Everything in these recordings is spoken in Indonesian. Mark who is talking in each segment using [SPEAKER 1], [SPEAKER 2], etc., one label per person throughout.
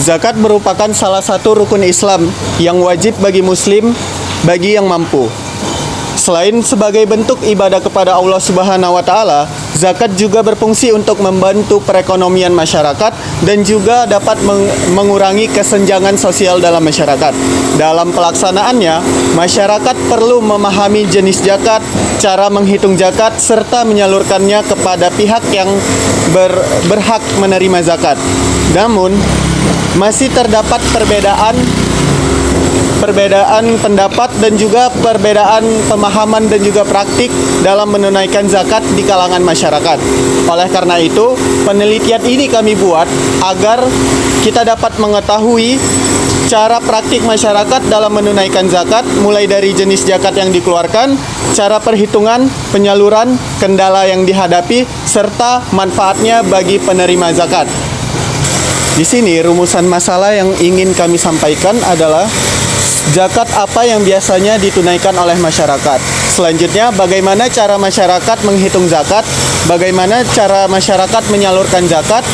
[SPEAKER 1] Zakat merupakan salah satu rukun Islam yang wajib bagi muslim bagi yang mampu. Selain sebagai bentuk ibadah kepada Allah Subhanahu wa taala, zakat juga berfungsi untuk membantu perekonomian masyarakat dan juga dapat mengurangi kesenjangan sosial dalam masyarakat. Dalam pelaksanaannya, masyarakat perlu memahami jenis zakat, cara menghitung zakat, serta menyalurkannya kepada pihak yang berhak menerima zakat. Namun, masih terdapat perbedaan pendapat dan juga perbedaan pemahaman dan juga praktik dalam menunaikan zakat di kalangan masyarakat. Oleh karena itu, penelitian ini kami buat agar kita dapat mengetahui cara praktik masyarakat dalam menunaikan zakat, mulai dari jenis zakat yang dikeluarkan, cara perhitungan, penyaluran, kendala yang dihadapi, serta manfaatnya bagi penerima zakat. Di sini rumusan masalah yang ingin kami sampaikan adalah zakat apa yang biasanya ditunaikan oleh masyarakat. Selanjutnya, bagaimana cara masyarakat menghitung zakat, bagaimana cara masyarakat menyalurkan zakat,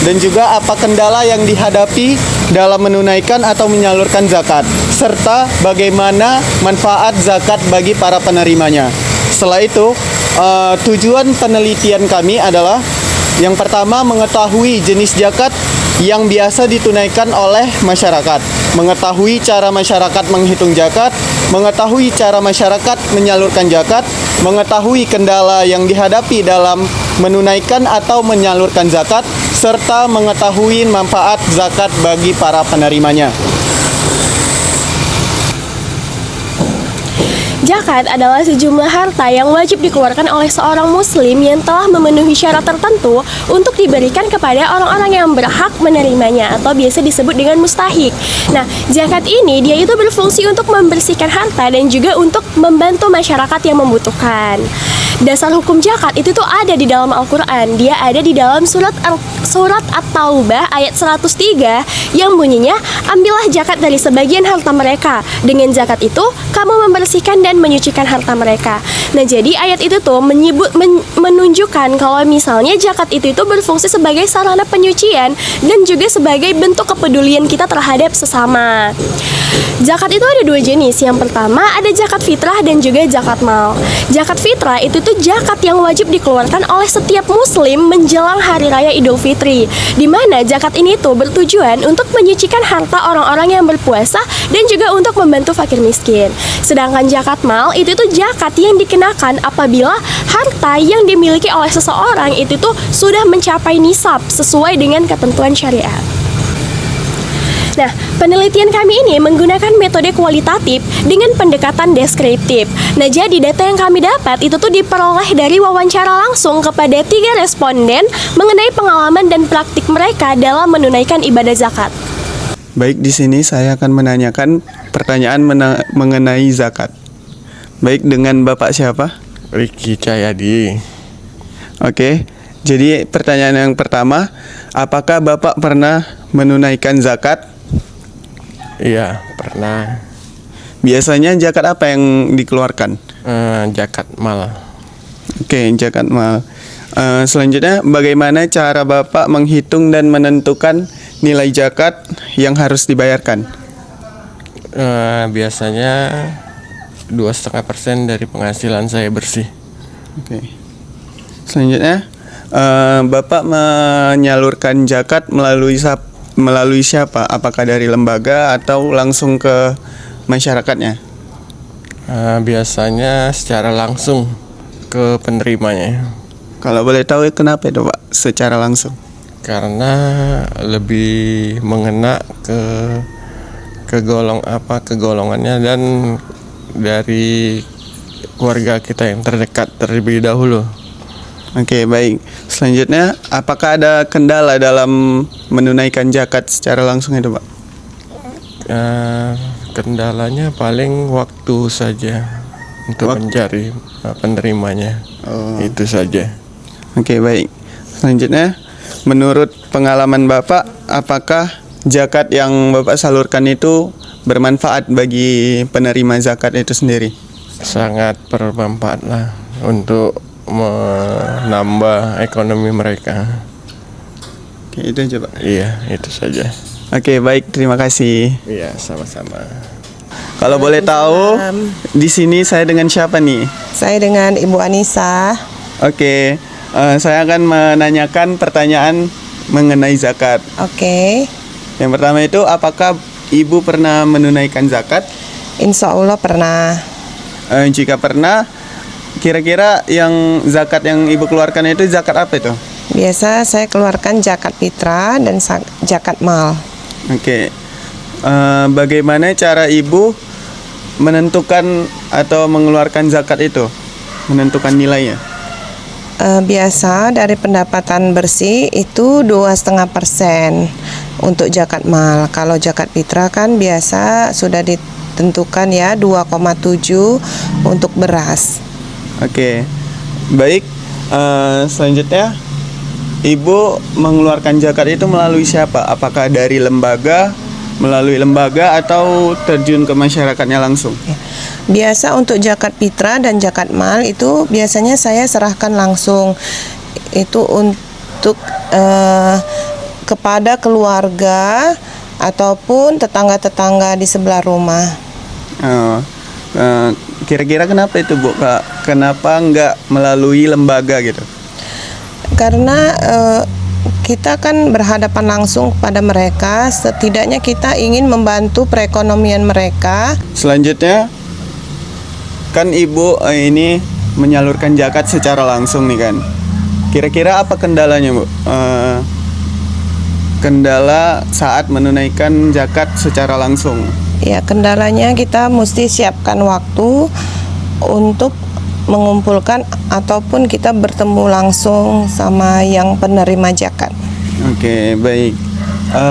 [SPEAKER 1] dan juga apa kendala yang dihadapi dalam menunaikan atau menyalurkan zakat, serta bagaimana manfaat zakat bagi para penerimanya. Setelah itu, tujuan penelitian kami adalah yang pertama, mengetahui jenis zakat yang biasa ditunaikan oleh masyarakat, mengetahui cara masyarakat menghitung zakat, mengetahui cara masyarakat menyalurkan zakat, mengetahui kendala yang dihadapi dalam menunaikan atau menyalurkan zakat, serta mengetahui manfaat zakat bagi para penerimanya.
[SPEAKER 2] Zakat adalah sejumlah harta yang wajib dikeluarkan oleh seorang muslim yang telah memenuhi syarat tertentu untuk diberikan kepada orang-orang yang berhak menerimanya atau biasa disebut dengan mustahik. Nah, zakat ini dia itu berfungsi untuk membersihkan harta dan juga untuk membantu masyarakat yang membutuhkan. Dasar hukum zakat itu tuh ada di dalam Al-Quran. Dia ada di dalam surat At-Taubah ayat 103 yang bunyinya, ambillah zakat dari sebagian harta mereka. Dengan zakat itu, kamu membersihkan dan menyucikan harta mereka. Nah, jadi ayat itu tuh menunjukkan kalau misalnya zakat itu berfungsi sebagai sarana penyucian dan juga sebagai bentuk kepedulian kita terhadap sesama. Zakat itu ada dua jenis. Yang pertama ada zakat fitrah dan juga zakat mal. Zakat fitrah itu tuh zakat yang wajib dikeluarkan oleh setiap muslim menjelang hari raya Idul Fitri, di mana zakat ini tuh bertujuan untuk menyucikan harta orang-orang yang berpuasa dan juga untuk membantu fakir miskin. Sedangkan zakat mal itu tuh zakat yang dikenakan apabila harta yang dimiliki oleh seseorang itu tuh sudah mencapai nisab sesuai dengan ketentuan syariat. Nah, penelitian kami ini menggunakan metode kualitatif dengan pendekatan deskriptif. Nah, jadi data yang kami dapat itu tuh diperoleh dari wawancara langsung kepada 3 responden mengenai pengalaman dan praktik mereka dalam menunaikan ibadah zakat.
[SPEAKER 1] Baik, di sini saya akan menanyakan pertanyaan mengenai zakat. Baik, dengan Bapak siapa?
[SPEAKER 3] Ricky Cahyadi.
[SPEAKER 1] Oke, jadi pertanyaan yang pertama, apakah Bapak pernah menunaikan zakat?
[SPEAKER 3] Iya, pernah.
[SPEAKER 1] Biasanya zakat apa yang dikeluarkan?
[SPEAKER 3] Zakat mal.
[SPEAKER 1] Oke, zakat mal. Selanjutnya, bagaimana cara Bapak menghitung dan menentukan nilai zakat yang harus dibayarkan?
[SPEAKER 3] Biasanya 2,5% dari penghasilan saya bersih.
[SPEAKER 1] Oke. Selanjutnya, Bapak menyalurkan zakat melalui siapa? Apakah dari lembaga atau langsung ke masyarakatnya?
[SPEAKER 3] Biasanya secara langsung ke penerimanya.
[SPEAKER 1] Kalau boleh tahu kenapa itu Pak secara langsung?
[SPEAKER 3] Karena lebih mengena kegolongannya dan dari keluarga kita yang terdekat terlebih dahulu.
[SPEAKER 1] Oke, baik. Selanjutnya, apakah ada kendala dalam menunaikan zakat secara langsung itu, Pak?
[SPEAKER 3] Kendalanya paling waktu saja untuk mencari penerimanya. Itu saja.
[SPEAKER 1] Oke, baik. Selanjutnya, menurut pengalaman Bapak, apakah zakat yang Bapak salurkan itu bermanfaat bagi penerima zakat itu sendiri?
[SPEAKER 3] Sangat bermanfaat lah untuk menambah ekonomi mereka.
[SPEAKER 1] Oke, itu aja Pak.
[SPEAKER 3] Iya, itu saja.
[SPEAKER 1] Oke, baik, terima kasih.
[SPEAKER 3] Iya, sama-sama.
[SPEAKER 1] Kalau boleh tahu, di sini saya dengan siapa nih?
[SPEAKER 4] Saya dengan Ibu Anissa.
[SPEAKER 1] Oke, saya akan menanyakan pertanyaan mengenai zakat.
[SPEAKER 4] Oke,
[SPEAKER 1] Yang pertama itu, apakah Ibu pernah menunaikan zakat?
[SPEAKER 4] insya Allah pernah.
[SPEAKER 1] Jika pernah, kira-kira yang zakat yang Ibu keluarkan itu zakat apa itu?
[SPEAKER 4] Biasa saya keluarkan zakat fitrah dan zakat mal.
[SPEAKER 1] Oke, bagaimana cara Ibu menentukan atau mengeluarkan zakat itu? Menentukan nilainya?
[SPEAKER 4] Biasa dari pendapatan bersih itu 2,5% untuk zakat mal. Kalau zakat fitrah kan biasa sudah ditentukan ya 2,7 untuk beras.
[SPEAKER 1] Oke, baik. Selanjutnya, Ibu mengeluarkan zakat itu melalui siapa? Apakah dari melalui lembaga atau terjun ke masyarakatnya langsung?
[SPEAKER 4] Biasa untuk zakat fitrah dan zakat mal itu biasanya saya serahkan langsung. Itu untuk kepada keluarga ataupun tetangga-tetangga di sebelah rumah.
[SPEAKER 1] Kira-kira kenapa itu, Bu? Kenapa nggak melalui lembaga gitu?
[SPEAKER 4] Karena kita kan berhadapan langsung kepada mereka, setidaknya kita ingin membantu perekonomian mereka.
[SPEAKER 1] Selanjutnya, kan Ibu ini menyalurkan zakat secara langsung nih kan. Kira-kira apa kendalanya, Bu? Kendala saat menunaikan zakat secara langsung.
[SPEAKER 4] Ya, kendalanya kita mesti siapkan waktu untuk mengumpulkan ataupun kita bertemu langsung sama yang penerima zakat.
[SPEAKER 1] Oke, baik.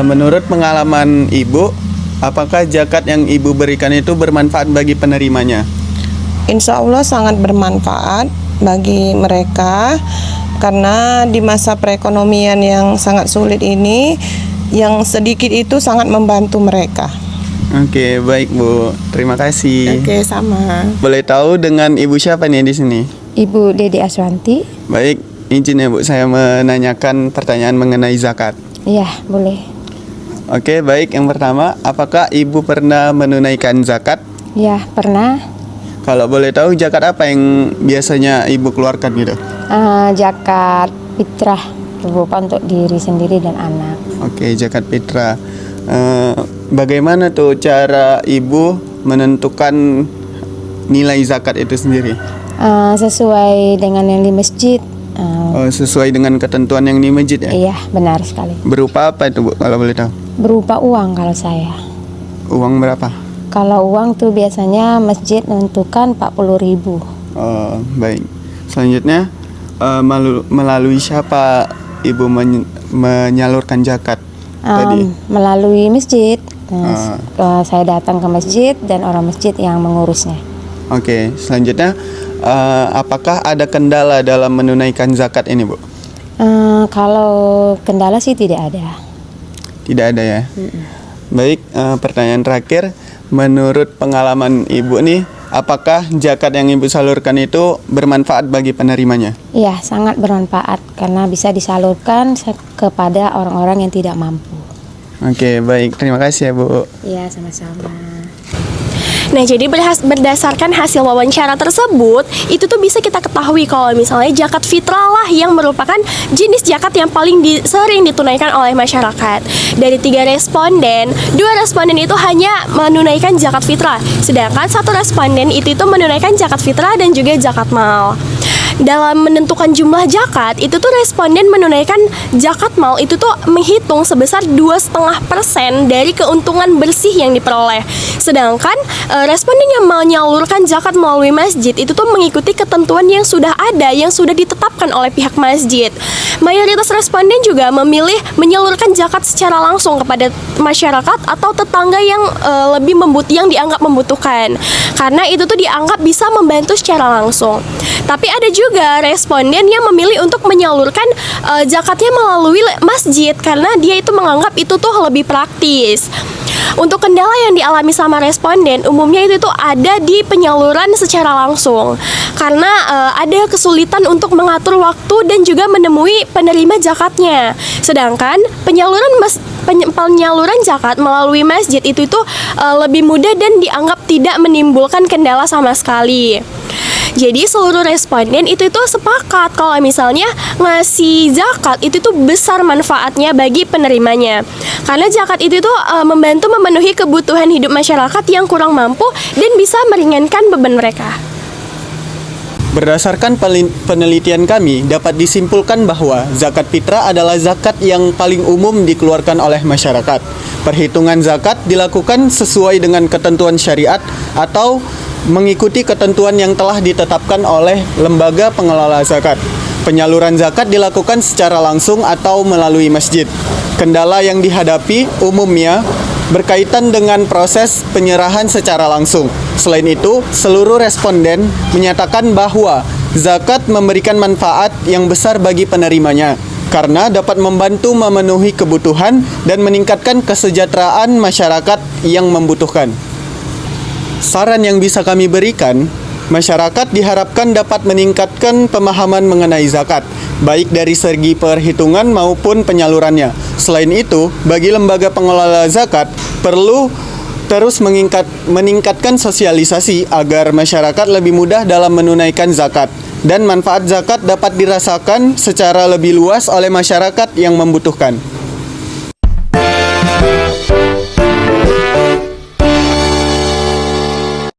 [SPEAKER 1] Menurut pengalaman Ibu, apakah zakat yang Ibu berikan itu bermanfaat bagi penerimanya?
[SPEAKER 4] Insya Allah sangat bermanfaat bagi mereka karena di masa perekonomian yang sangat sulit ini, yang sedikit itu sangat membantu mereka.
[SPEAKER 1] Oke, baik Bu. Terima kasih.
[SPEAKER 4] Oke, sama.
[SPEAKER 1] Boleh tahu dengan Ibu siapa nih di sini?
[SPEAKER 5] Ibu Dede Aswanti.
[SPEAKER 1] Baik, izin ya Bu, saya menanyakan pertanyaan mengenai zakat.
[SPEAKER 5] Iya, boleh.
[SPEAKER 1] Oke, baik. Yang pertama, apakah Ibu pernah menunaikan zakat?
[SPEAKER 5] Ya, pernah.
[SPEAKER 1] Kalau boleh tahu, zakat apa yang biasanya Ibu keluarkan gitu?
[SPEAKER 5] Zakat fitrah berupa untuk diri sendiri dan anak.
[SPEAKER 1] Oke, zakat fitrah. Bagaimana tuh cara Ibu menentukan nilai zakat itu sendiri?
[SPEAKER 5] Sesuai dengan yang di masjid.
[SPEAKER 1] Sesuai dengan ketentuan yang di masjid ya?
[SPEAKER 5] Iya, benar sekali.
[SPEAKER 1] Berupa apa itu Bu, kalau boleh tahu?
[SPEAKER 5] Berupa uang kalau saya.
[SPEAKER 1] Uang berapa?
[SPEAKER 5] Kalau uang tuh biasanya masjid menentukan 40.000.
[SPEAKER 1] Baik. Selanjutnya, melalui siapa Ibu menyalurkan zakat tadi?
[SPEAKER 5] Melalui masjid. Saya datang ke masjid dan orang masjid yang mengurusnya.
[SPEAKER 1] Oke, selanjutnya, apakah ada kendala dalam menunaikan zakat ini, Bu?
[SPEAKER 5] Kalau kendala sih tidak ada.
[SPEAKER 1] Tidak ada ya? Baik, pertanyaan terakhir. Menurut pengalaman Ibu nih, apakah zakat yang Ibu salurkan itu bermanfaat bagi penerimanya?
[SPEAKER 5] Iya, sangat bermanfaat karena bisa disalurkan kepada orang-orang yang tidak mampu.
[SPEAKER 1] Oke, baik. Terima kasih ya, Bu.
[SPEAKER 5] Iya, sama-sama.
[SPEAKER 2] Nah, jadi berdasarkan hasil wawancara tersebut, itu tuh bisa kita ketahui kalau misalnya zakat fitrah lah yang merupakan jenis zakat yang paling sering ditunaikan oleh masyarakat. Dari 3 responden, 2 responden itu hanya menunaikan zakat fitrah, sedangkan 1 responden itu menunaikan zakat fitrah dan juga zakat mal. Dalam menentukan jumlah zakat, itu tuh responden menunaikan zakat mal itu tuh menghitung sebesar 2,5% dari keuntungan bersih yang diperoleh. Sedangkan responden yang menyalurkan zakat melalui masjid itu tuh mengikuti ketentuan yang sudah ada, yang sudah ditetapkan oleh pihak masjid. Mayoritas responden juga memilih menyalurkan zakat secara langsung kepada masyarakat atau tetangga yang yang dianggap membutuhkan, karena itu tuh dianggap bisa membantu secara langsung. Tapi ada juga responden yang memilih untuk menyalurkan zakatnya melalui masjid karena dia itu menganggap itu tuh lebih praktis. Untuk kendala yang dialami sama responden, umumnya itu tuh ada di penyaluran secara langsung, karena ada kesulitan untuk mengatur waktu dan juga menemui penerima zakatnya. Sedangkan penyaluran penyaluran zakat melalui masjid itu lebih mudah dan dianggap tidak menimbulkan kendala sama sekali. Jadi seluruh responden itu sepakat kalau misalnya ngasih zakat itu besar manfaatnya bagi penerimanya. Karena zakat itu membantu memenuhi kebutuhan hidup masyarakat yang kurang mampu dan bisa meringankan beban mereka.
[SPEAKER 1] Berdasarkan penelitian kami, dapat disimpulkan bahwa zakat fitrah adalah zakat yang paling umum dikeluarkan oleh masyarakat. Perhitungan zakat dilakukan sesuai dengan ketentuan syariat atau mengikuti ketentuan yang telah ditetapkan oleh lembaga pengelola zakat. Penyaluran zakat dilakukan secara langsung atau melalui masjid. Kendala yang dihadapi umumnya berkaitan dengan proses penyerahan secara langsung. Selain itu, seluruh responden menyatakan bahwa zakat memberikan manfaat yang besar bagi penerimanya karena dapat membantu memenuhi kebutuhan dan meningkatkan kesejahteraan masyarakat yang membutuhkan. Saran yang bisa kami berikan, masyarakat diharapkan dapat meningkatkan pemahaman mengenai zakat, baik dari segi perhitungan maupun penyalurannya. Selain itu, bagi lembaga pengelola zakat, perlu terus meningkatkan sosialisasi agar masyarakat lebih mudah dalam menunaikan zakat, dan manfaat zakat dapat dirasakan secara lebih luas oleh masyarakat yang membutuhkan.